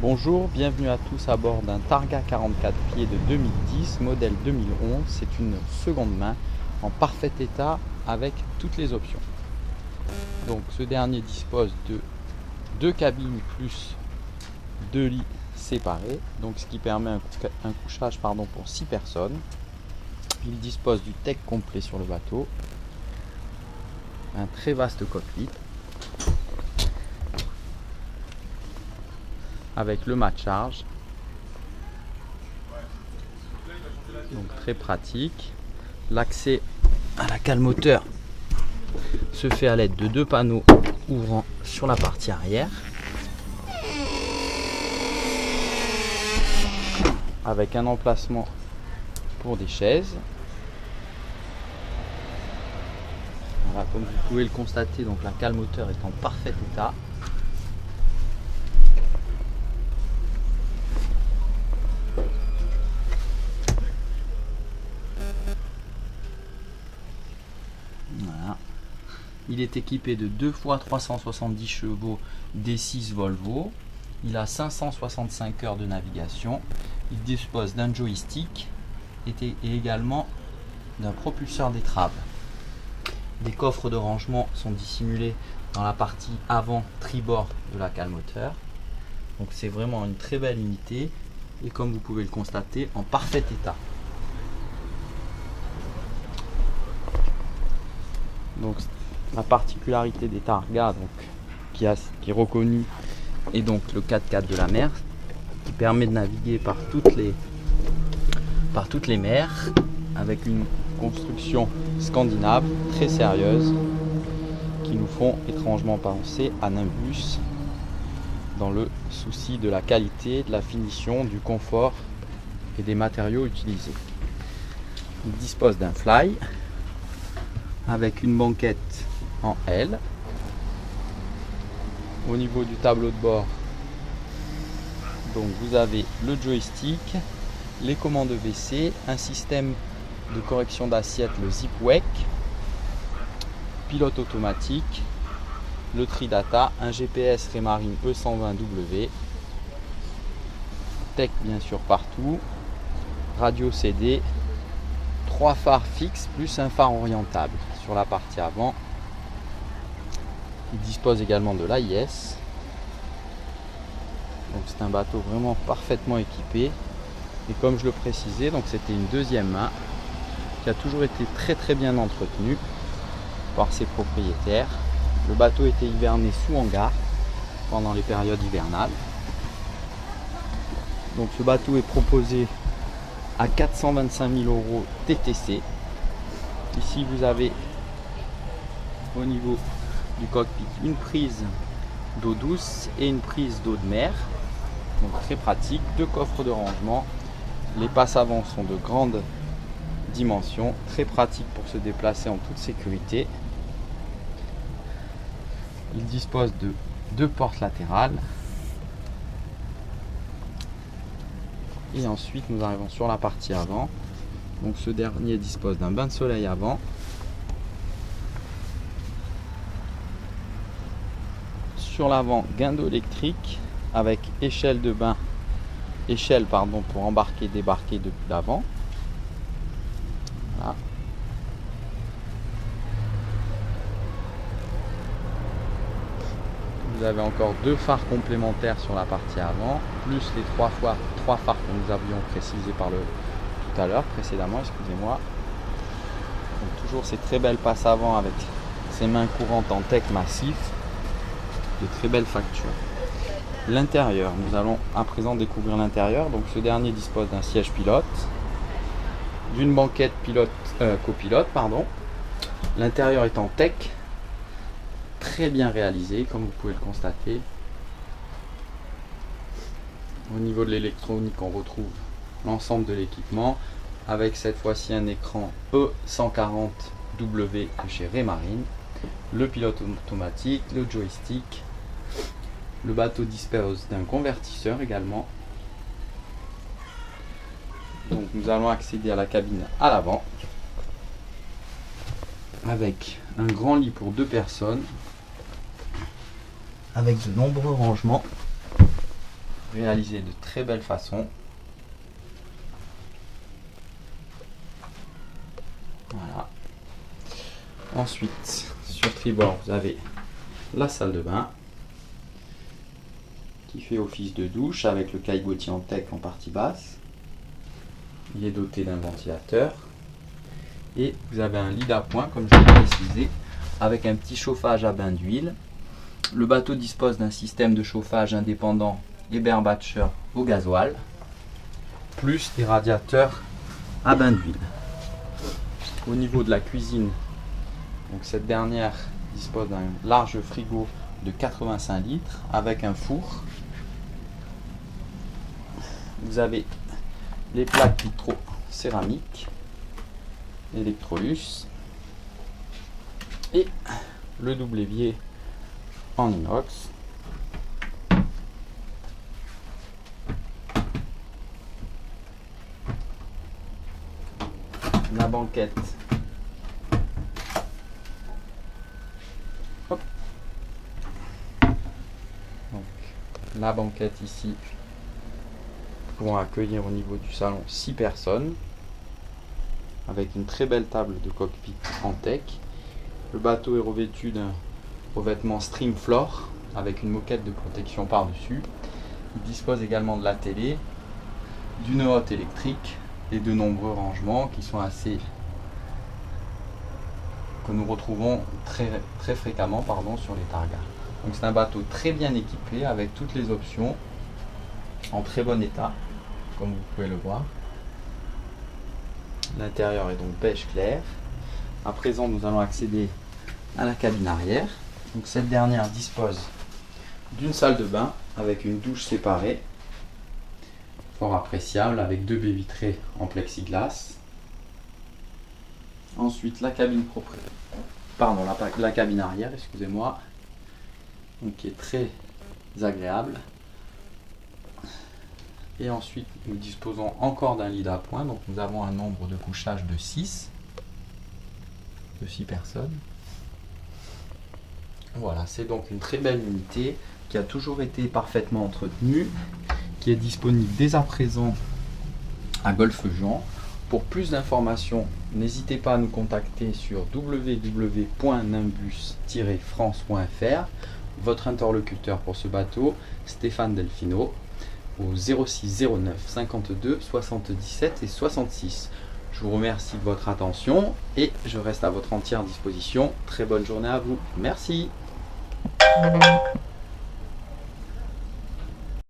Bonjour, bienvenue à tous à bord d'un Targa 44 pieds de 2010, modèle 2011. C'est une seconde main en parfait état avec toutes les options. Donc ce dernier dispose de 2 cabines plus 2 lits séparés, donc ce qui permet un couchage pour 6 personnes. Il dispose du tech complet sur le bateau, un très vaste cockpit avec le mât charge, donc très pratique. L'accès à la cale moteur se fait à l'aide de 2 panneaux ouvrant sur la partie arrière, avec un emplacement pour des chaises. Voilà, comme vous pouvez le constater, donc la cale moteur est en parfait état. Voilà. Il est équipé de 2 fois 370 chevaux D6 Volvo. Il a 565 heures de navigation. Il dispose d'un joystick et également d'un propulseur d'étrave. Des coffres de rangement sont dissimulés dans la partie avant tribord de la cale moteur. Donc c'est vraiment une très belle unité et comme vous pouvez le constater, en parfait état. Donc la particularité des Targa qui est reconnue est donc le 4x4 de la mer qui permet de naviguer par toutes les mers avec une construction scandinave très sérieuse qui nous font étrangement penser à Nimbus dans le souci de la qualité, de la finition, du confort et des matériaux utilisés. Il dispose d'un fly avec une banquette en L. Au niveau du tableau de bord, donc vous avez le joystick, les commandes WC, un système de correction d'assiette, le ZipWake, pilote automatique, le Tridata, un GPS Raymarine E120W, tech bien sûr partout, radio CD, 3 phares fixes plus un phare orientable sur la partie avant. Il dispose également de l'AIS. Donc c'est un bateau vraiment parfaitement équipé. Et comme je le précisais, donc c'était une deuxième main qui a toujours été très bien entretenu par ses propriétaires. Le bateau était hiverné sous hangar pendant les périodes hivernales. Donc ce bateau est proposé à 425 000 € TTC. Ici vous avez au niveau du cockpit une prise d'eau douce et une prise d'eau de mer. Donc très pratique, 2 coffres de rangement. Les passes avant sont de grande dimension, très pratique pour se déplacer en toute sécurité. Il dispose de 2 portes latérales. Et ensuite nous arrivons sur la partie avant. Donc ce dernier dispose d'un bain de soleil avant. Sur l'avant, guindeau électrique avec échelle pour embarquer et débarquer depuis l'avant. Voilà. Vous avez encore 2 phares complémentaires sur la partie avant, plus les 3 phares que nous avions précisés tout à l'heure, précédemment, excusez-moi. Donc toujours ces très belles passes avant avec ces mains courantes en tech massif, de très belles factures. L'intérieur, nous allons à présent découvrir l'intérieur. Donc ce dernier dispose d'un siège pilote, d'une banquette copilote. L'intérieur est en tech, très bien réalisé comme vous pouvez le constater. Au niveau de l'électronique, on retrouve l'ensemble de l'équipement avec cette fois-ci un écran E140W de chez Raymarine, le pilote automatique, le joystick. Le bateau dispose d'un convertisseur également. Donc nous allons accéder à la cabine à l'avant avec un grand lit pour 2 personnes avec de nombreux rangements réalisé de très belle façon. Voilà. Ensuite, sur tribord, vous avez la salle de bain qui fait office de douche avec le caillebotis en teck en partie basse. Il est doté d'un ventilateur et vous avez un lit d'appoint comme je l'ai précisé avec un petit chauffage à bain d'huile. Le bateau dispose d'un système de chauffage indépendant Eberbacher au gasoil plus des radiateurs à bain d'huile. Au niveau de la cuisine, donc cette dernière dispose d'un large frigo de 85 litres avec un four. Vous avez les plaques vitro-céramiques, Electrolux et le double évier en inox. La banquette. Hop. Donc, la banquette ici pour accueillir au niveau du salon 6 personnes avec une très belle table de cockpit en teck. Le bateau est revêtu d'un revêtement Streamfloor avec une moquette de protection par-dessus. Il dispose également de la télé, d'une hotte électrique et de nombreux rangements qui sont que nous retrouvons très fréquemment sur les targas. Donc c'est un bateau très bien équipé avec toutes les options en très bon état, comme vous pouvez le voir. L'intérieur est donc beige clair. À présent, nous allons accéder à la cabine arrière. Donc cette dernière dispose d'une salle de bain avec une douche séparée, fort appréciable, avec 2 baies vitrées en plexiglas. Ensuite, la cabine la cabine arrière, excusez-moi, donc qui est très agréable. Et ensuite, nous disposons encore d'un lit d'appoint, donc nous avons un nombre de couchage de 6 personnes. Voilà, c'est donc une très belle unité qui a toujours été parfaitement entretenue, qui est disponible dès à présent à Golfe-Juan. Pour plus d'informations, n'hésitez pas à nous contacter sur www.nimbus-france.fr. Votre interlocuteur pour ce bateau, Stéphane Delfino, au 06 09 52 77 et 66. Je vous remercie de votre attention et je reste à votre entière disposition. Très bonne journée à vous. Merci.